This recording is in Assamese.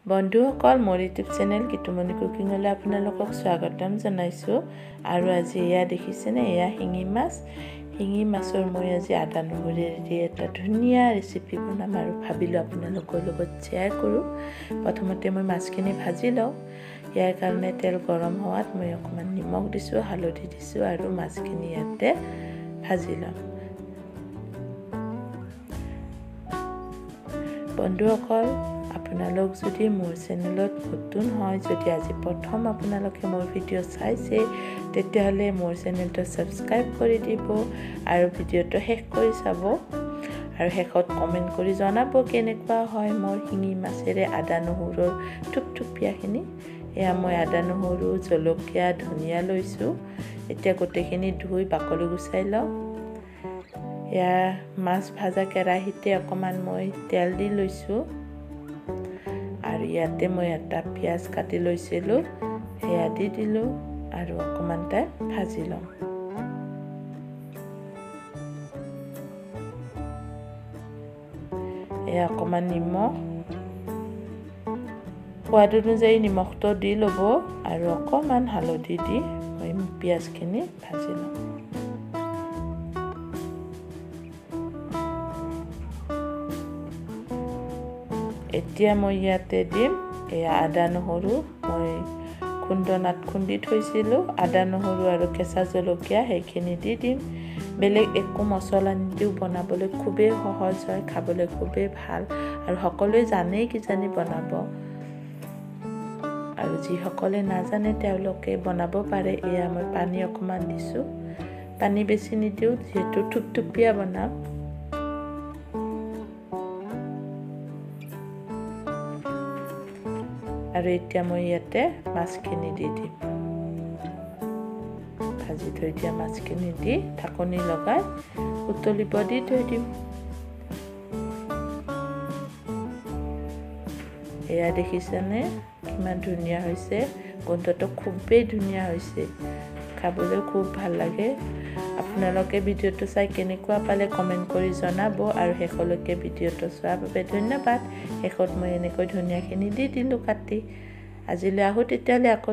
বন্ধুসকল মোৰ ইউটিউব চেনেল কিটুমনি কুকিংলৈ আপোনালোকক স্বাগতম জনাইছোঁ আৰু আজি এয়া দেখিছেনে এয়া শিঙি মাছৰ মই আজি আদা নহৰুৰে এটা ধুনীয়া ৰেচিপি বনাম আৰু ভাবিলোঁ আপোনালোকৰ লগত শ্বেয়াৰ কৰোঁ। প্ৰথমতে মই মাছখিনি ভাজি লওঁ। ইয়াৰ কাৰণে তেল গৰম হোৱাত মই অকণমান নিমখ দিছোঁ, হালধি দিছোঁ আৰু মাছখিনি ইয়াতে ভাজি লওঁ। বন্ধুসকল আপোনালোক যদি মোৰ চেনেলত নতুন হয়, যদি আজি প্ৰথম আপোনালোকে মোৰ ভিডিঅ' চাইছে তেতিয়াহ'লে মোৰ চেনেলটো ছাবস্ক্ৰাইব কৰি দিব আৰু ভিডিঅ'টো শেষ কৰি চাব আৰু শেষত কমেণ্ট কৰি জনাব কেনেকুৱা হয় মোৰ শিঙি মাছেৰে আদা নহৰুৰ থুপথুপীয়াখিনি। এয়া মই আদা নহৰু জলকীয়া ধনিয়া লৈছোঁ। এতিয়া গোটেইখিনি ধুই বাকলি গুচাই লওঁ। এয়া মাছ ভাজা কেৰাহীতে অকণমান মই তেল দি লৈছোঁ আৰু ইয়াতে মই এটা পিঁয়াজ কাটি লৈছিলোঁ, সেয়া দি দিলোঁ আৰু অকণমান টাইম ভাজি লওঁ। এয়া অকণমান নিমখ, সোৱাদ অনুযায়ী নিমখটো দি ল'ব আৰু অকণমান হালধি দি মই পিঁয়াজখিনি ভাজি লওঁ। এতিয়া মই ইয়াতে দিম এয়া আদা নহৰু মই খুন্দনাত খুন্দি থৈছিলোঁ, আদা নহৰু আৰু কেঁচা জলকীয়া সেইখিনি দি দিম। বেলেগ একো মছলা নিদিও, বনাবলৈ খুবেই সহজ হয়, খাবলৈ খুবেই ভাল আৰু সকলোৱে জানেই কিজানি বনাব আৰু যিসকলে নাজানে তেওঁলোকে বনাব পাৰে। এয়া মই পানী অকণমান দিছোঁ, পানী বেছি নিদিওঁ যিহেতু থুপথুপীয়া বনাম। আৰু এতিয়া মই ইয়াতে মাছখিনি দি দিম। ভাজি থৈ দিয়া মাছখিনি দি ঢাকনি লগাই উতলিব দি থৈ দিম। এয়া দেখিছেনে কিমান ধুনীয়া হৈছে, গোন্ধটো খুবেই ধুনীয়া হৈছে, খাবলৈ খুব ভাল লাগে। আপোনালোকে ভিডিঅ'টো চাই কেনেকুৱা পালে কমেণ্ট কৰি জনাব আৰু শেষলৈকে ভিডিঅ'টো চোৱাৰ বাবে ধন্যবাদ। শেষত মই এনেকৈ ধনিয়াখিনি দি দিলোঁ কাটি। আজিলৈ আহোঁ তেতিয়াহ'লে আকৌ